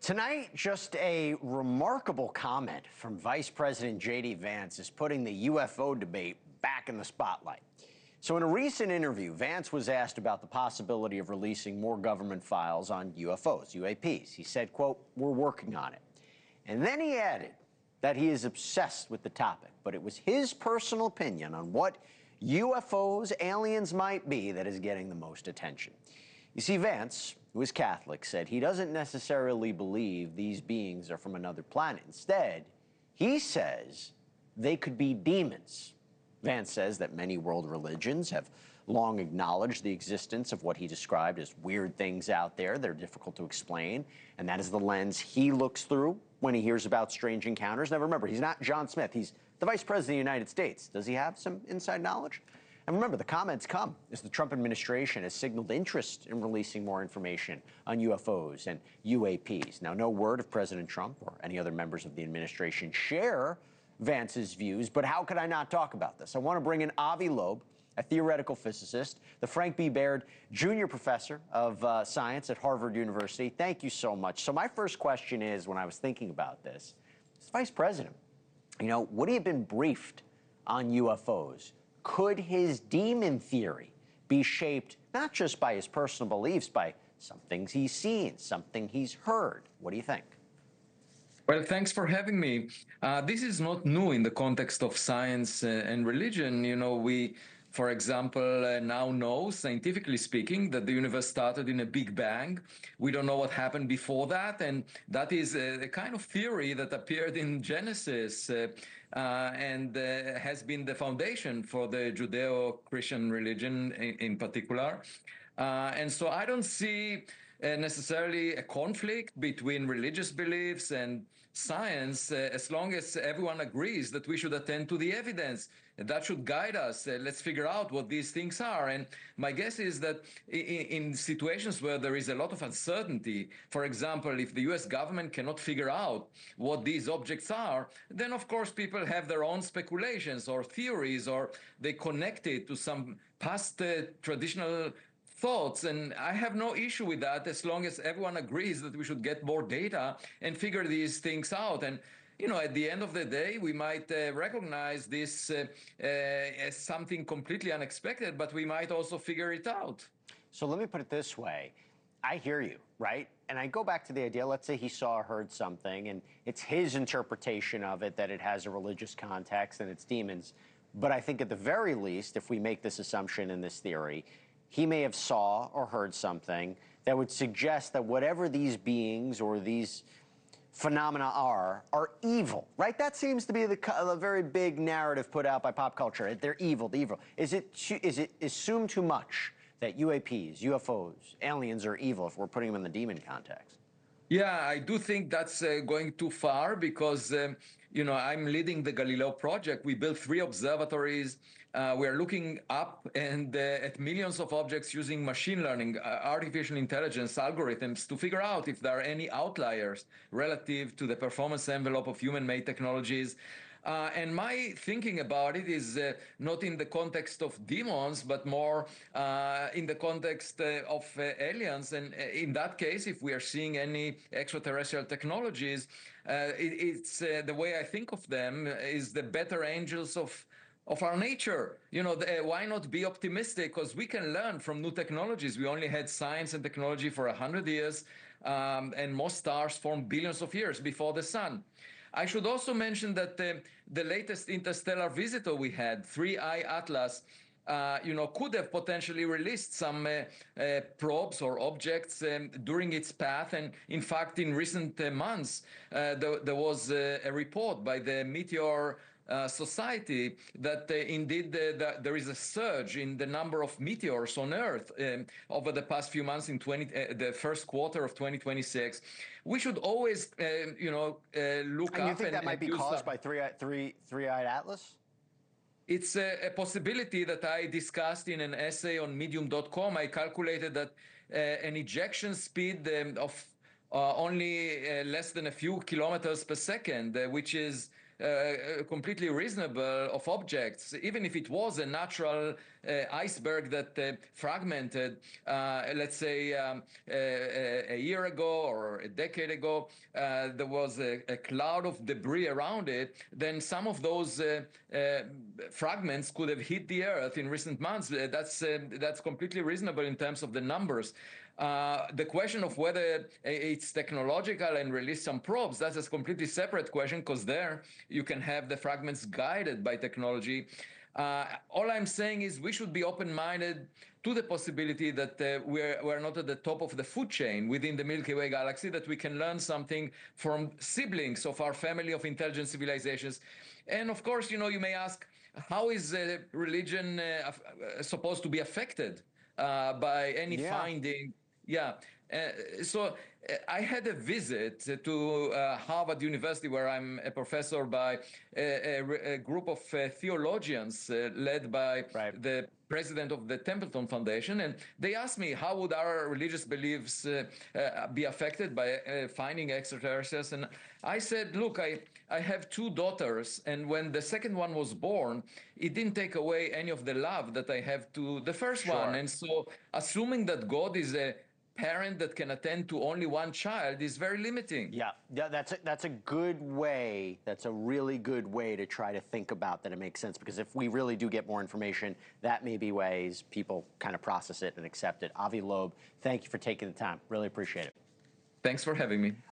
Tonight, just a remarkable comment from Vice President J.D. Vance is putting the UFO debate back in the spotlight. So in a recent interview, Vance was asked about the possibility of releasing more government files on UFOs, UAPs. He said, quote, "We're working on it." And then he added that he is obsessed with the topic, but it was his personal opinion on what UFOs, aliens might be that is getting the most attention. You see, Vance, who is Catholic, said he doesn't necessarily believe these beings are from another planet. Instead, he says they could be demons. Vance says that many world religions have long acknowledged the existence of what he described as weird things out there that are difficult to explain, and that is the lens he looks through when he hears about strange encounters. Now remember, he's not John Smith, he's the Vice President of the United States. Does he have some inside knowledge? And remember, the comments come as the Trump administration has signaled interest in releasing more information on UFOs and UAPs. Now, no word if President Trump or any other members of the administration share Vance's views, but how could I not talk about this? I want to bring in Avi Loeb, a theoretical physicist, the Frank B. Baird Jr. Professor of Science at Harvard University. Thank you so much. So my first question is, when I was thinking about this, as Vice President, would he have been briefed on UFOs? Could his demon theory be shaped not just by his personal beliefs, by some things he's seen, something he's heard? What do you think? Well, thanks for having me. This is not new in the context of science and religion. We, for example, now know, scientifically speaking, that the universe started in a Big Bang. We don't know what happened before that, and that is a kind of theory that appeared in Genesis and has been the foundation for the Judeo-Christian religion in particular. And so I don't see necessarily a conflict between religious beliefs and science, as long as everyone agrees that we should attend to the evidence. That should guide us. Let's figure out what these things are. And my guess is that in situations where there is a lot of uncertainty, for example, if the US government cannot figure out what these objects are, then of course people have their own speculations or theories, or they connect it to some past traditional thoughts, and I have no issue with that as long as everyone agrees that we should get more data and figure these things out. And at the end of the day, we might recognize this as something completely unexpected, but we might also figure it out. So let me put it this way. I hear you, right? And I go back to the idea, let's say he saw or heard something, and it's his interpretation of it that it has a religious context and it's demons. But I think at the very least, if we make this assumption in this theory, he may have saw or heard something that would suggest that whatever these beings or these phenomena are evil, right? That seems to be the very big narrative put out by pop culture. They're evil, the evil. Is it assumed too much that UAPs, UFOs, aliens are evil if we're putting them in the demon context? Yeah, I do think that's going too far because, I'm leading the Galileo project. We built 3 observatories. We're looking up and at millions of objects using machine learning, artificial intelligence algorithms to figure out if there are any outliers relative to the performance envelope of human-made technologies. And my thinking about it is not in the context of demons, but more in the context of aliens. And in that case, if we are seeing any extraterrestrial technologies, it's the way I think of them is the better angels of our nature. Why not be optimistic? Because we can learn from new technologies. We only had science and technology for 100 years, and most stars formed billions of years before the sun. I should also mention that the latest interstellar visitor we had, 3I Atlas, could have potentially released some probes or objects during its path. And in fact, in recent months, there was a report by the Meteor Society that indeed there is a surge in the number of meteors on Earth over the past few months in the first quarter of 2026. We should always, look up. And you think that might be caused by three-eyed Atlas? It's a possibility that I discussed in an essay on medium.com. I calculated that an ejection speed of only less than a few kilometers per second, which is completely reasonable of objects, even if it was a natural iceberg that fragmented, let's say a year ago or a decade ago, there was a cloud of debris around it, then some of those fragments could have hit the Earth in recent months. That's completely reasonable in terms of the numbers. The question of whether it's technological and release some probes, that's a completely separate question, because there you can have the fragments guided by technology. All I'm saying is we should be open-minded to the possibility that we're not at the top of the food chain within the Milky Way galaxy, that we can learn something from siblings of our family of intelligent civilizations. And of course, you may ask, how is religion supposed to be affected by any finding? Yeah. So I had a visit to Harvard University, where I'm a professor, by a group of theologians led by the president of the Templeton Foundation. And they asked me, how would our religious beliefs be affected by finding extraterrestrials? And I said, look, I have two daughters, and when the second one was born, it didn't take away any of the love that I have to the first one. And so assuming that God is a parent that can attend to only one child is very limiting. Yeah, that's a good way. That's a really good way to try to think about that. It makes sense, because if we really do get more information, that may be ways people kind of process it and accept it. Avi Loeb, thank you for taking the time. Really appreciate it. Thanks for having me.